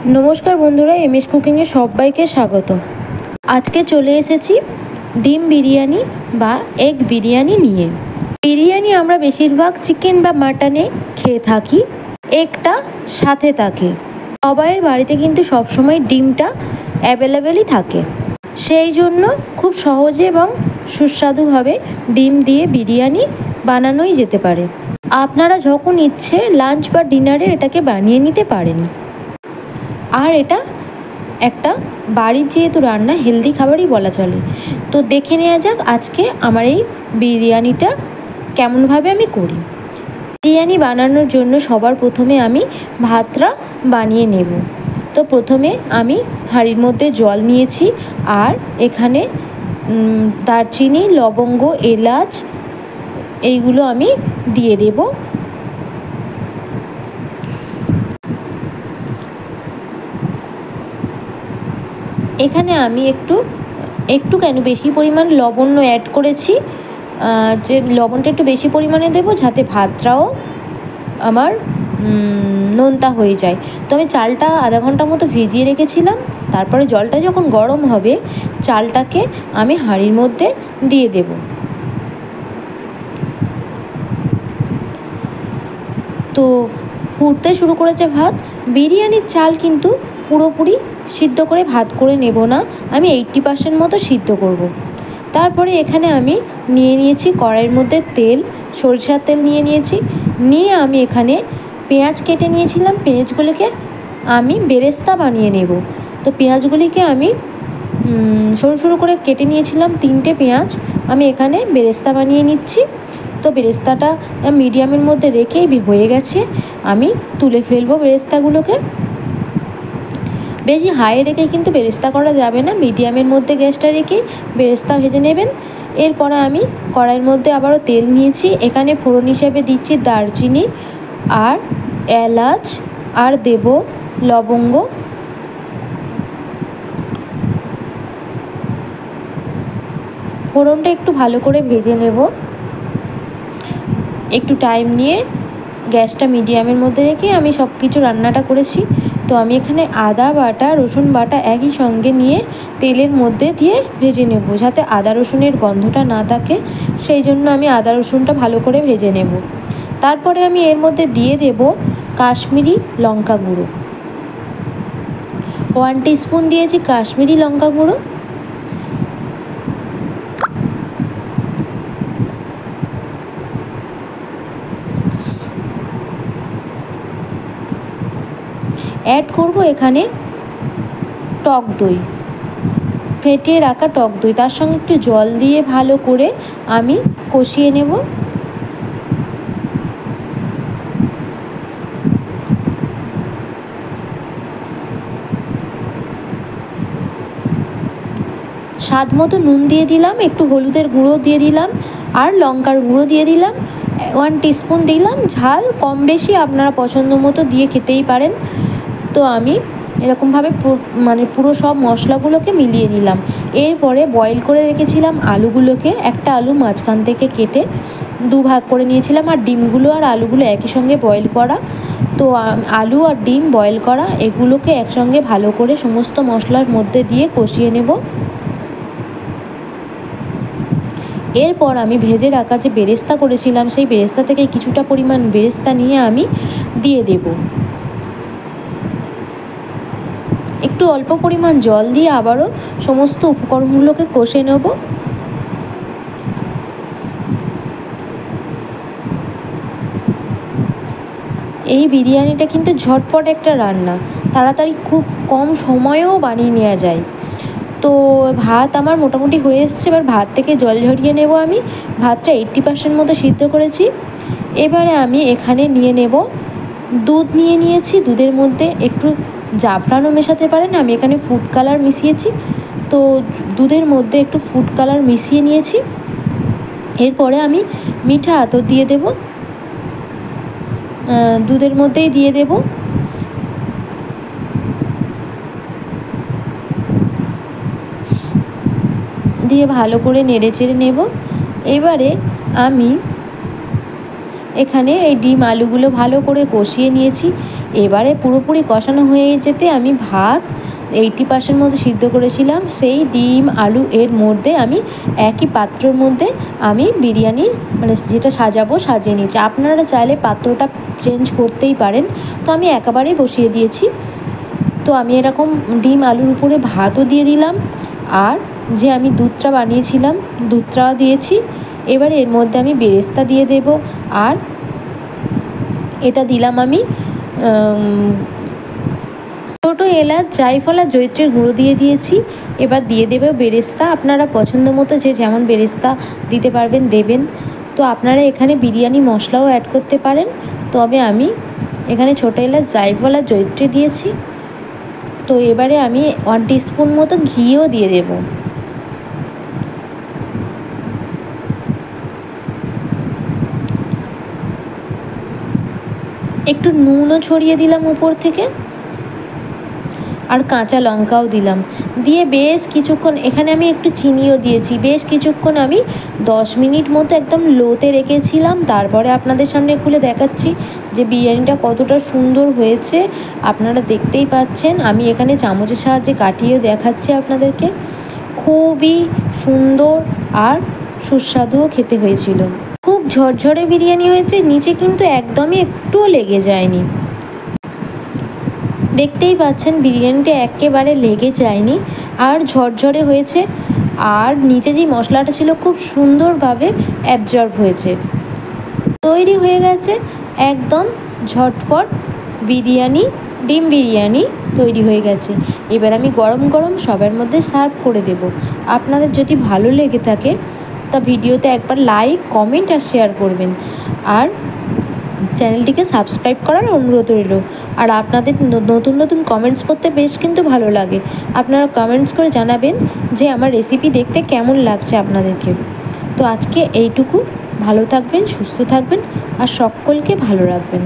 नमस्कार बंधुरा एमएस कुकिंगे सबाइके स्वागत। आज के चले एसेछि डिम बिरियानी बा एग बिरियानी निये। बिरियानी आमरा बेशिरभाग चिकेन बा माटने खेये थाकी, एगटा साथे थाके। सबाइयेर बाड़ीते किन्तु सब समय डिमटा अवेलेबलई थाके, सेई जोन्नो खूब सहजे एबं सुस्वादुभावे डिम दिए बिरियानी बानानोई जेते पारे। आपनारा जखन इচ্ছে लांच बा डिनारे एटाके बानिये निते पारेन। और एटा एक बाड़ीर जेहेतु रान्ना हेल्दी खाबारई बला चले। तो देखे नेওয়া যাক आजके आमार এই बिरियानिटा केमन भावे आमी करी। बिरियानी बानानोर जोन्नो सबार प्रथमे आमी भातटा बानिये नेब। तो प्रथमे आमी हाঁড়ির मध्य जल निয়েছি और एखाने दारचिनी लवंग एलाच এইগুলো आमी दिए देब। এখানে আমি একটু কেন বেশি পরিমাণ লবণ অ্যাড করেছি, যে লবণটা একটু বেশি পরিমাণে দেব যাতে ভাতটাও আমার নোনতা হয়ে যায়। তো আমি চালটা আধা ঘন্টা মতো ভিজিয়ে রেখেছিলাম। তারপরে জলটা যখন গরম হবে চালটাকে আমি হাঁড়ির মধ্যে দিয়ে দেব। তো ফুটতে শুরু করেছে ভাত। বিরিয়ানির চাল কিন্তু পুরোপুরি সিদ্ধ করে ভাত করে নেব না, আমি 80% মতো সিদ্ধ করব। তারপরে এখানে আমি নিয়ে নিয়েছি কড়াইয়ের মধ্যে তেল, সরিষার তেল নিয়ে আমি এখানে পেঁয়াজ কেটে নিয়েছিলাম। পেঁয়াজগুলোকে আমি বেরেস্তা বানিয়ে নেব। তো পেঁয়াজগুলিকে আমি সরু সরু করে কেটে নিয়েছিলাম। 3টে পেঁয়াজ আমি এখানে বেরেস্তা বানিয়ে নিচ্ছি। তো বেরেস্তাটা মিডিয়ামের মধ্যে রেখেই হয়ে গেছে, আমি তুলে ফেলবো বেরেস্তাগুলোকে। বেশি হাই রেখে কিন্তু বেরেস্তা করা যাবে না, মিডিয়ামের মধ্যে গ্যাসটা রেখে বেরেস্তা ভেজে নেবেন। এরপরে আমি কড়াইয়ের মধ্যে আবারও তেল নিয়েছি, এখানে ফোড়ন হিসেবে দিচ্ছি দারচিনি আর এলাচ আর দেব লবঙ্গ। ফোড়নটা একটু ভালো করে ভেজে নেব, একটু টাইম নিয়ে গ্যাসটা মিডিয়ামের মধ্যে রেখে আমি সব কিছু রান্নাটা করেছি। তো আমি এখানে আদা বাটা রসুন বাটা একই সঙ্গে নিয়ে তেলের মধ্যে দিয়ে ভেজে নেব, যাতে আদা রসুনের গন্ধটা না থাকে, সেই জন্য আমি আদা রসুনটা ভালো করে ভেজে নেব। তারপরে আমি এর মধ্যে দিয়ে দেব কাশ্মীরি লঙ্কা গুঁড়ো। 1 টিস্পুন দিয়েছি কাশ্মীরি লঙ্কা গুঁড়ো। অ্যাড করব এখানে টক দই, ফেটিয়ে রাখা টক দই, তার সঙ্গে একটু জল দিয়ে ভালো করে আমি কষিয়ে নেব। স্বাদ মতো নুন দিয়ে দিলাম, একটু হলুদের গুঁড়ো দিয়ে দিলাম আর লঙ্কার গুঁড়ো দিয়ে দিলাম। 1 টিস্পুন দিলাম। ঝাল কম বেশি আপনারা পছন্দ মতো দিয়ে খেতেই পারেন। তো আমি এরকমভাবে পুরো সব মশলাগুলোকে মিলিয়ে নিলাম। এরপরে বয়েল করে রেখেছিলাম আলুগুলোকে, একটা আলু মাঝখান থেকে কেটে 2 ভাগ করে নিয়েছিলাম। আর ডিমগুলো আর আলুগুলো একই সঙ্গে বয়েল করা। তো আলু আর ডিম বয়েল করা এগুলোকে একসঙ্গে ভালো করে সমস্ত মশলার মধ্যে দিয়ে কষিয়ে নেব। এরপর আমি ভেজে রাখা যে বেরেস্তা করেছিলাম সেই বেরেস্তা থেকে কিছুটা পরিমাণ বেরেস্তা নিয়ে আমি দিয়ে দেব। একটু অল্প পরিমাণ জল দিয়ে আবারও সমস্ত উপকরণগুলোকে কষে নেব। এই বিরিয়ানিটা কিন্তু ঝটপট একটা রান্না, তাড়াতাড়ি খুব কম সময়েও বানিয়ে নেওয়া যায়। তো ভাত আমার মোটামুটি হয়ে এসছে, এবার ভাত থেকে জল ঝরিয়ে নেব। আমি ভাতটা 80% মতো সিদ্ধ করেছি। এবারে আমি এখানে নিয়ে নেব দুধ নিয়েছি, দুধের মধ্যে একটু জাফরানও মেশাতে পারেন, আমি এখানে ফুড কালার মিশিয়েছি। তো দুধের মধ্যে একটু ফুড কালার মিশিয়ে নিয়েছি। এরপরে আমি মিঠা আতর দিয়ে দেব, দুধের মধ্যেই দিয়ে দেব। দিয়ে ভালো করে নেড়ে চেড়ে নেব। এবারে আমি এখানে এই ডিম আলুগুলো ভালো করে কষিয়ে নিয়েছি। এবারে পুরোপুরি কষানো হয়ে যেতে আমি ভাত 80% মতো সিদ্ধ করেছিলাম সেই ডিম আলু এর মধ্যে আমি একই পাত্রর মধ্যে আমি বিরিয়ানি মানে যেটা সাজাবো সাজিয়ে নিয়েছি। আপনারা চাইলে পাত্রটা চেঞ্জ করতেই পারেন, তো আমি একেবারেই বসিয়ে দিয়েছি। তো আমি এরকম ডিম আলুর উপরে ভাতও দিয়ে দিলাম, আর যে আমি দুধটা বানিয়েছিলাম দুধটাও দিয়েছি। এবার এর মধ্যে আমি বেরেস্তা দিয়ে দেব, আর এটা দিলাম আমি ছোটো এলাচ জায়ফল আর জয়িত্রীর গুঁড়ো দিয়ে দিয়েছি। এবার দিয়ে দেবে বেরেস্তা, আপনারা পছন্দ মতো যে যেমন বেরেস্তা দিতে পারবেন দেবেন। তো আপনারা এখানে বিরিয়ানি মশলাও অ্যাড করতে পারেন, তবে আমি এখানে ছোটো এলাচ জায়ফল আর জয়িত্রী দিয়েছি। তো এবারে আমি 1 টিস্পুন মতো ঘিও দিয়ে দেব। একটু নুনও ছড়িয়ে দিলাম উপর থেকে, আর কাঁচা লঙ্কাও দিলাম। দিয়ে বেশ কিছুক্ষণ, এখানে আমি একটু চিনিও দিয়েছি, বেশ কিছুক্ষণ আমি 10 মিনিট মতো একদম লোতে রেখেছিলাম। তারপরে আপনাদের সামনে খুলে দেখাচ্ছি যে বিরিয়ানিটা কতটা সুন্দর হয়েছে। আপনারা দেখতেই পাচ্ছেন, আমি এখানে চামচের সাহায্যে কাটিয়েও দেখাচ্ছি আপনাদেরকে। খুবই সুন্দর আর সুস্বাদুও খেতে হয়েছিল। খুব ঝরঝরে বিরিয়ানি হয়েছে, নিচে কিন্তু একদমই একটুও লেগে যায়নি। দেখতেই পাচ্ছেন বিরিয়ানিটা একেবারে লেগে যায়নি, আর ঝরঝরে হয়েছে, আর নিচে যে মশলাটা ছিল খুব সুন্দরভাবে অ্যাবজর্ব হয়েছে। তৈরি হয়ে গেছে একদম ঝটপট বিরিয়ানি, ডিম বিরিয়ানি তৈরি হয়ে গেছে। এবার আমি গরম গরম সবার মধ্যে সার্ভ করে দেব। আপনাদের যদি ভালো লেগে থাকে তা ভিডিওতে একবার লাইক কমেন্ট আর শেয়ার করবেন, আর চ্যানেলটিকে সাবস্ক্রাইব করার অনুরোধ রইল। আর আপনাদের নতুন নতুন কমেন্টস করতে বেশ কিন্তু ভালো লাগে। আপনারা কমেন্টস করে জানাবেন যে আমার রেসিপি দেখতে কেমন লাগছে আপনাদেরকে। তো আজকে এইটুকু, ভালো থাকবেন, সুস্থ থাকবেন, আর সকলকে ভালো রাখবেন।